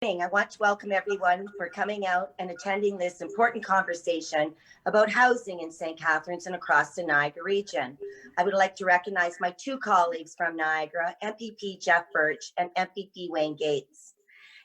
I want to welcome everyone for coming out and attending this important conversation about housing in St. Catharines and across the Niagara region. I would like to recognize my two colleagues from Niagara, MPP Jeff Birch and MPP Wayne Gates.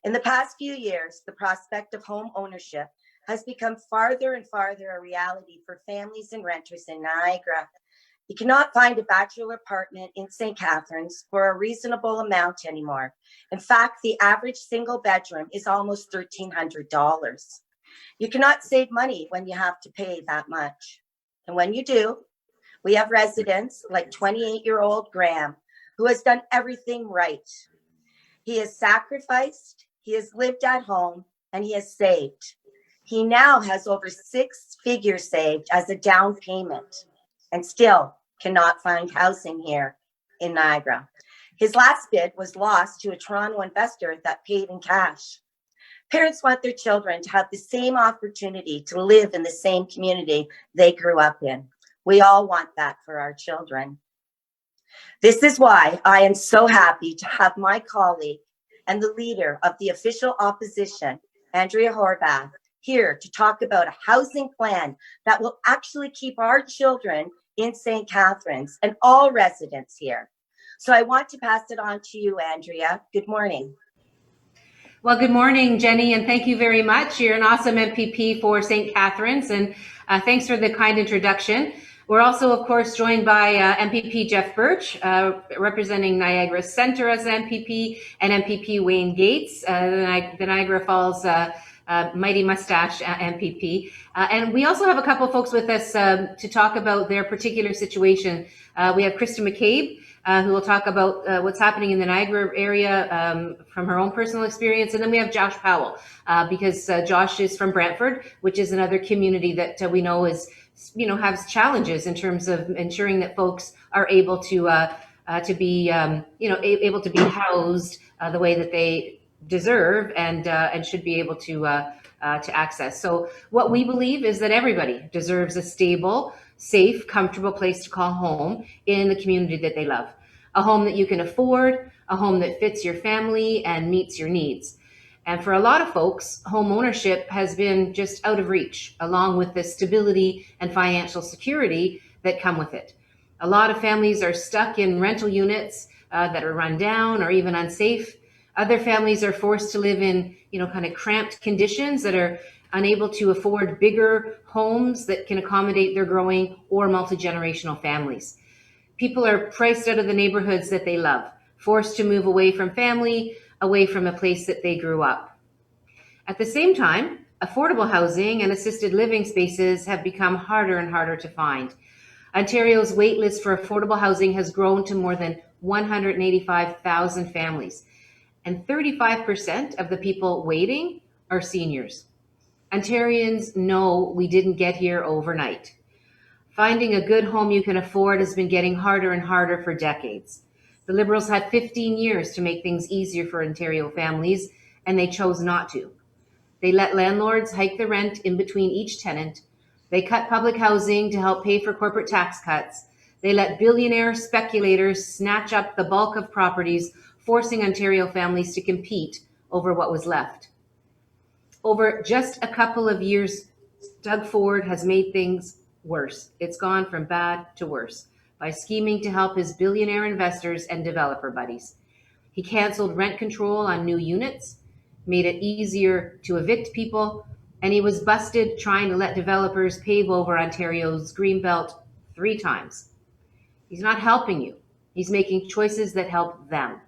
In the past few years, the prospect of home ownership has become farther and farther a reality for families and renters in Niagara. You cannot find a bachelor apartment in St. Catharines for a reasonable amount anymore. In fact, the average single bedroom is almost $1,300. You cannot save money when you have to pay that much. And when you do, we have residents like 28-year-old Graham, who has done everything right. He has sacrificed, he has lived at home, and he has saved. He now has over 6 figures saved as a down payment, and still cannot find housing here in Niagara. His last bid was lost to a Toronto investor that paid in cash. Parents want their children to have the same opportunity to live in the same community they grew up in. We all want that for our children. This is why I am so happy to have my colleague and the leader of the official opposition, Andrea Horvath, here to talk about a housing plan that will actually keep our children in St. Catharines and all residents here. So I want to pass it on to you, Andrea. Good morning. Well, good morning, Jenny, and thank you very much. You're an awesome MPP for St. Catharines, and thanks for the kind introduction. We're also, of course, joined by MPP Jeff Birch, representing Niagara Centre as MPP, and MPP Wayne Gates, the Niagara Falls Mighty Mustache MPP. And we also have a couple folks with us to talk about their particular situation. We have Krista McCabe, who will talk about what's happening in the Niagara area from her own personal experience. And then we have Josh Powell, because Josh is from Brantford, which is another community that we know is, has challenges in terms of ensuring that folks are able to be, able to be housed the way that they deserve and should be able to access. So what we believe is that everybody deserves a stable, safe, comfortable place to call home in the community that they love. A home that you can afford, a home that fits your family and meets your needs. And for a lot of folks, home ownership has been just out of reach, along with the stability and financial security that come with it. A lot of families are stuck in rental units that are run down or even unsafe. Other families are forced to live in, kind of cramped conditions that are unable to afford bigger homes that can accommodate their growing or multi-generational families. People are priced out of the neighborhoods that they love, forced to move away from family, away from a place that they grew up. At the same time, affordable housing and assisted living spaces have become harder and harder to find. Ontario's wait list for affordable housing has grown to more than 185,000 families, and 35% of the people waiting are seniors. Ontarians know we didn't get here overnight. Finding a good home you can afford has been getting harder and harder for decades. The Liberals had 15 years to make things easier for Ontario families, and they chose not to. They let landlords hike the rent in between each tenant. They cut public housing to help pay for corporate tax cuts. They let billionaire speculators snatch up the bulk of properties, forcing Ontario families to compete over what was left. Over just a couple of years, Doug Ford has made things worse. It's gone from bad to worse by scheming to help his billionaire investors and developer buddies. He canceled rent control on new units, made it easier to evict people, and he was busted trying to let developers pave over Ontario's Greenbelt 3 times. He's not helping you. He's making choices that help them.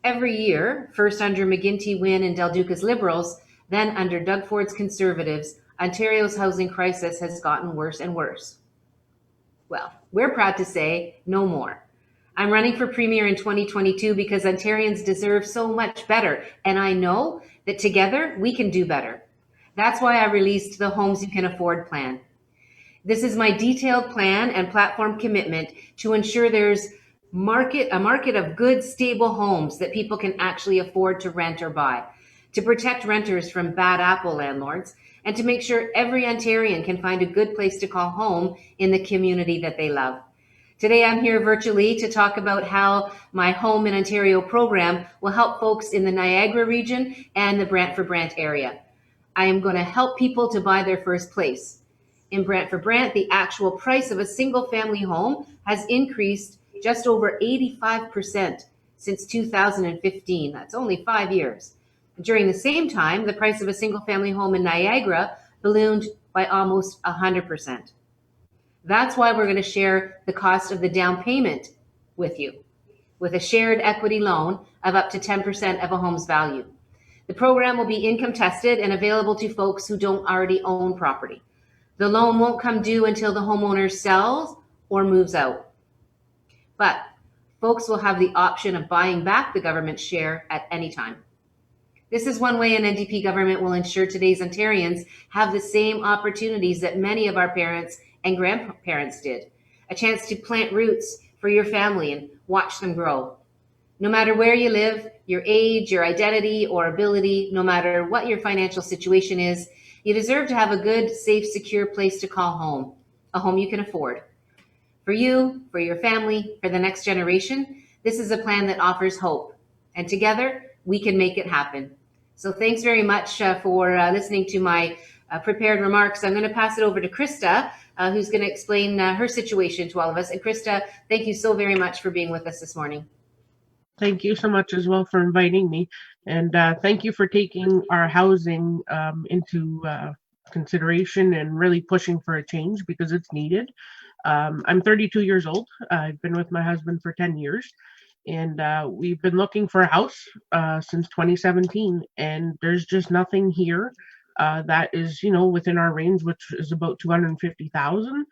Every year, first under McGuinty, Wynne, and Del Duca's Liberals, then under Doug Ford's Conservatives, Ontario's housing crisis has gotten worse and worse. Well, we're proud to say no more. I'm running for Premier in 2022 because Ontarians deserve so much better, and I know that together we can do better. That's why I released the Homes You Can Afford plan. This is my detailed plan and platform commitment to ensure there's a market of good, stable homes that people can actually afford to rent or buy, to protect renters from bad apple landlords, and to make sure every Ontarian can find a good place to call home in the community that they love. Today I'm here virtually to talk about how my Home in Ontario program will help folks in the Niagara region and the Brantford-Brant area. I am going to help people to buy their first place. In Brantford-Brant, the actual price of a single-family home has increased just over 85% since 2015. That's only 5 years. During the same time, the price of a single-family home in Niagara ballooned by almost 100%. That's why we're going to share the cost of the down payment with you, with a shared equity loan of up to 10% of a home's value. The program will be income tested and available to folks who don't already own property. The loan won't come due until the homeowner sells or moves out. But folks will have the option of buying back the government share at any time. This is one way an NDP government will ensure today's Ontarians have the same opportunities that many of our parents and grandparents did. A chance to plant roots for your family and watch them grow. No matter where you live, your age, your identity or ability, no matter what your financial situation is, you deserve to have a good, safe, secure place to call home, a home you can afford. For you, for your family, for the next generation, this is a plan that offers hope. And together, we can make it happen. So thanks very much for listening to my prepared remarks. I'm going to pass it over to Krista, who's going to explain her situation to all of us. And Krista, thank you so very much for being with us this morning. Thank you so much as well for inviting me. And thank you for taking our housing into consideration and really pushing for a change because it's needed. I'm 32 years old. I've been with my husband for 10 years. And we've been looking for a house since 2017. And there's just nothing here that is, within our range, which is about 250,000.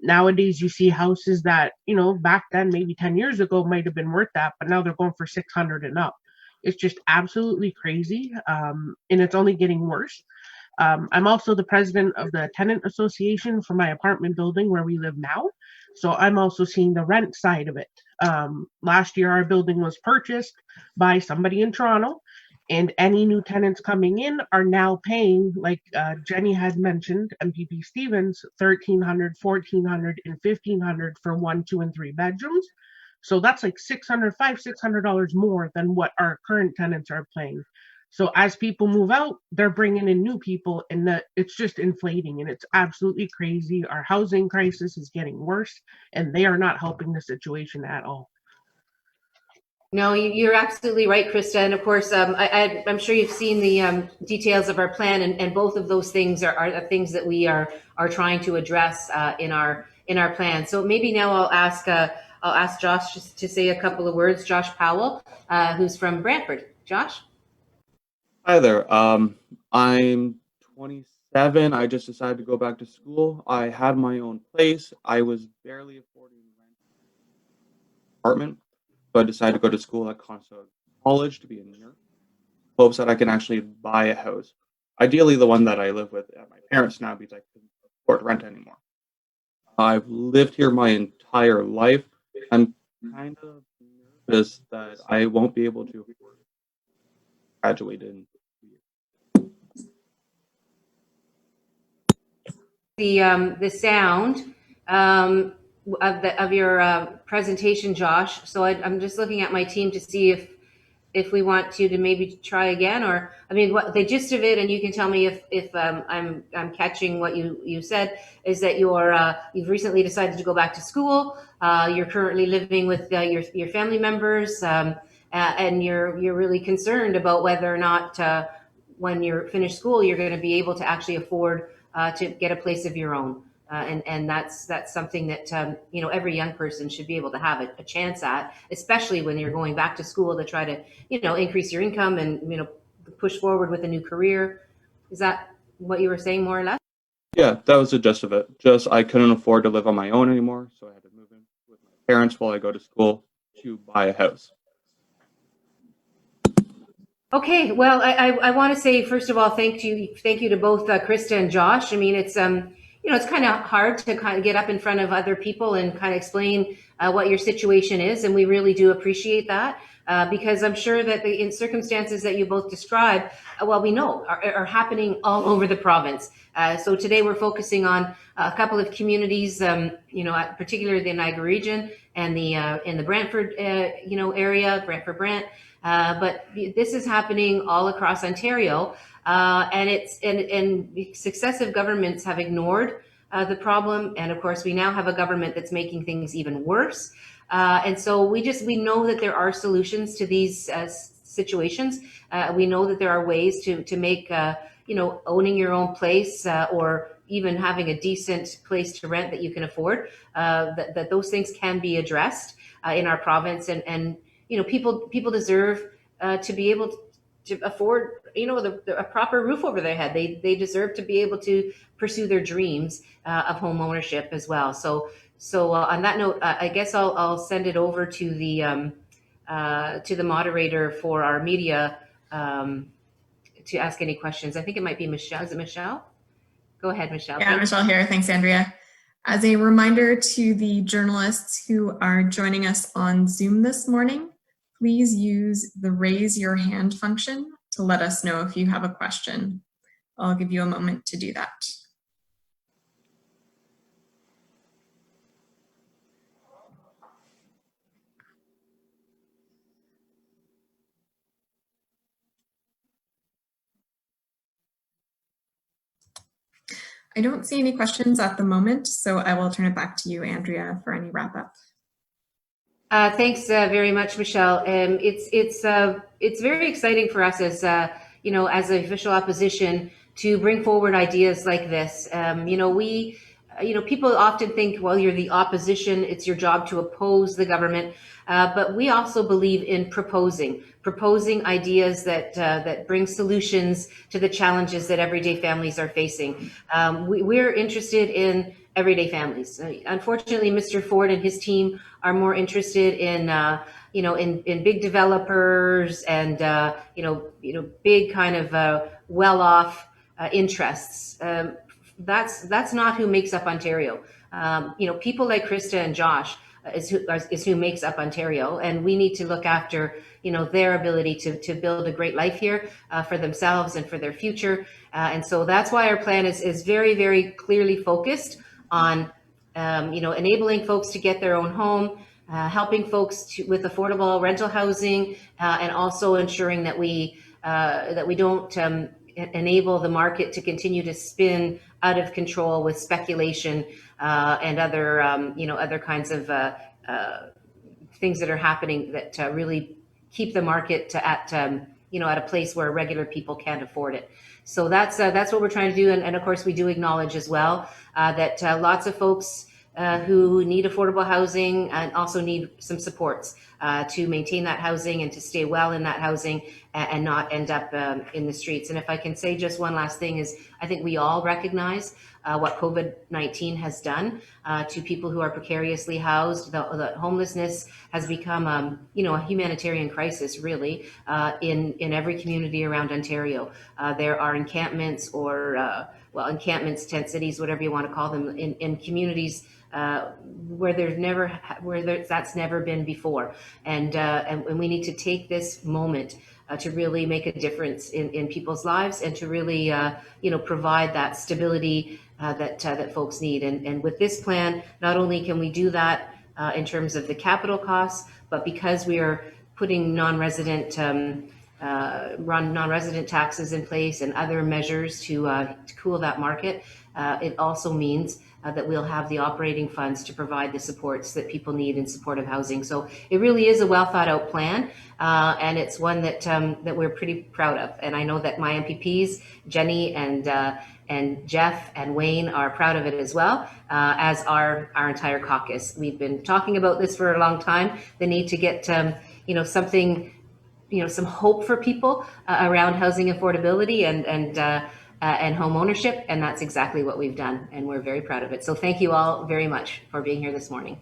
Nowadays you see houses that, back then, maybe 10 years ago might have been worth that, but now they're going for 600 and up. It's just absolutely crazy. And it's only getting worse. I'm also the president of the tenant association for my apartment building where we live now. So I'm also seeing the rent side of it. Last year, our building was purchased by somebody in Toronto. And any new tenants coming in are now paying, like Jenny had mentioned, MPP Stevens, $1,300, $1,400, and $1,500 for 1, 2, and 3 bedrooms. So that's like $600 more than what our current tenants are paying. So as people move out, they're bringing in new people, and it's just inflating, and it's absolutely crazy. Our housing crisis is getting worse, and they are not helping the situation at all. No, you're absolutely right, Krista. And of course, I'm sure you've seen the details of our plan, and both of those things are the things that we are trying to address in our plan. So maybe now I'll ask Josh to say a couple of words. Josh Powell, who's from Brantford. Josh. Hi there. I'm 27. I just decided to go back to school. I had my own place. I was barely affording rent apartment. So I decided to go to school at Conestoga College to be a nurse. Hopes that I can actually buy a house. Ideally, the one that I live with at my parents now because I couldn't afford rent anymore. I've lived here my entire life. I'm kind of nervous that I won't be able to graduate in. The sound of your presentation, Josh. So I'm just looking at my team to see if we want to maybe try again, or what the gist of it, and you can tell me if I'm catching what you said, is that you've recently decided to go back to school. You're currently living with your family members, and you're really concerned about whether or not when you're finished school you're going to be able to actually afford to get a place of your own. And that's something that every young person should be able to have a chance at, especially when you're going back to school to try to increase your income and push forward with a new career. Is that what you were saying, more or less? Yeah, that was the gist of it. Just I couldn't afford to live on my own anymore, so I had to move in with my parents while I go to school to buy a house. Okay, well, I want to say, first of all, thank you to both Krista and Josh. It's it's kind of hard to kind of get up in front of other people and kind of explain what your situation is. And we really do appreciate that because I'm sure that in circumstances that you both describe, we know are happening all over the province. So today we're focusing on a couple of communities, particularly the Niagara region and the in the Brantford, area, Brantford Brant. But this is happening all across Ontario, and successive governments have ignored the problem, and of course we now have a government that's making things even worse. And so we know that there are solutions to these situations. We know that there are ways to make owning your own place or even having a decent place to rent that you can afford. That those things can be addressed in our province, and people deserve to be able to afford a proper roof over their head. They deserve to be able to pursue their dreams of home ownership as well. So on that note, I guess I'll send it over to the moderator for our media to ask any questions. I think it might be Michelle. Is it Michelle? Go ahead, Michelle. Yeah, Michelle here. Thanks, Andrea. As a reminder to the journalists who are joining us on Zoom this morning, please use the raise your hand function to let us know if you have a question. I'll give you a moment to do that. I don't see any questions at the moment, so I will turn it back to you, Andrea, for any wrap up. Thanks very much, Michelle. It's very exciting for us as as the official opposition to bring forward ideas like this. People often think, well, you're the opposition; it's your job to oppose the government. But we also believe in proposing ideas that bring solutions to the challenges that everyday families are facing. We're interested in everyday families. Unfortunately, Mr. Ford and his team are more interested in in big developers and big kind of well-off interests. That's not who makes up Ontario. People like Krista and Josh is who makes up Ontario, and we need to look after their ability to build a great life here for themselves and for their future. And so that's why our plan is very, very clearly focused on enabling folks to get their own home, helping folks with affordable rental housing, and also ensuring that we don't enable the market to continue to spin out of control with speculation and other kinds of things that are happening that really keep the market at a place where regular people can't afford it. So that's what we're trying to do, and of course we do acknowledge as well that lots of folks who need affordable housing and also need some supports to maintain that housing and to stay well in that housing and not end up in the streets. And if I can say just one last thing is, I think we all recognize what COVID-19 has done to people who are precariously housed. The homelessness has become a humanitarian crisis, really, in every community around Ontario. There are encampments or encampments, tent cities, whatever you want to call them, in communities where that's never been before, and we need to take this moment to really make a difference in people's lives and to really provide that stability that folks need. And with this plan, not only can we do that in terms of the capital costs, but because we are putting non-resident taxes in place and other measures to cool that market, it also means that we'll have the operating funds to provide the supports that people need in supportive housing. So it really is a well thought out plan, and it's one that we're pretty proud of. And I know that my MPPs, Jenny and Jeff and Wayne, are proud of it as well, as our entire caucus. We've been talking about this for a long time, the need to get something, some hope for people around housing affordability and home ownership, and that's exactly what we've done, and we're very proud of it. So thank you all very much for being here this morning.